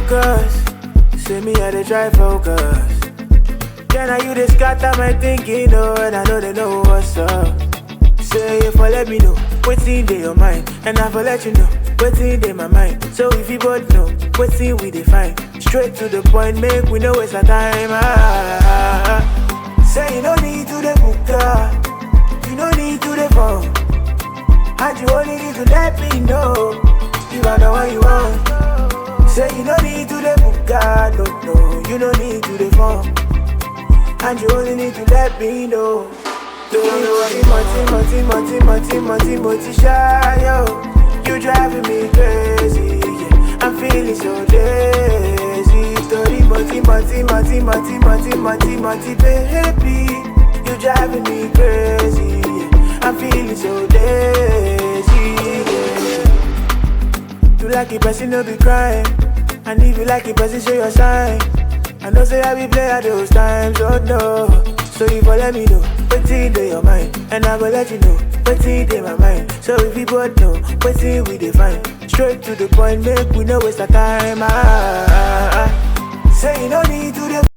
focus. Say me I dey try focus. Then I you dey scatter my thinking, oh, and I know they know what's up. Say if I let me know what's in your mind, and I for let you know what's in my mind. So if you both know what's in we define, straight to the point, make we know waste our time. Say you no need to the book, you no need to the phone, and you only need to let me know you are the one you want. Say you no need to the book, no, you no need to the phone, and you only need to let me know. Moti shy, yo. You driving me crazy, yeah. I'm feeling so lazy. Story moti, baby. You driving me crazy, yeah. I'm feeling so lazy, yeah. You like it, person no be crying. And if you like it, person show your sign. I know say I be play at those times, oh no. So if I let me know what's in your mind, and I go let you know what's in my mind. So if we both know what's in we define, straight to the point, make we know waste our time. Say you no need to the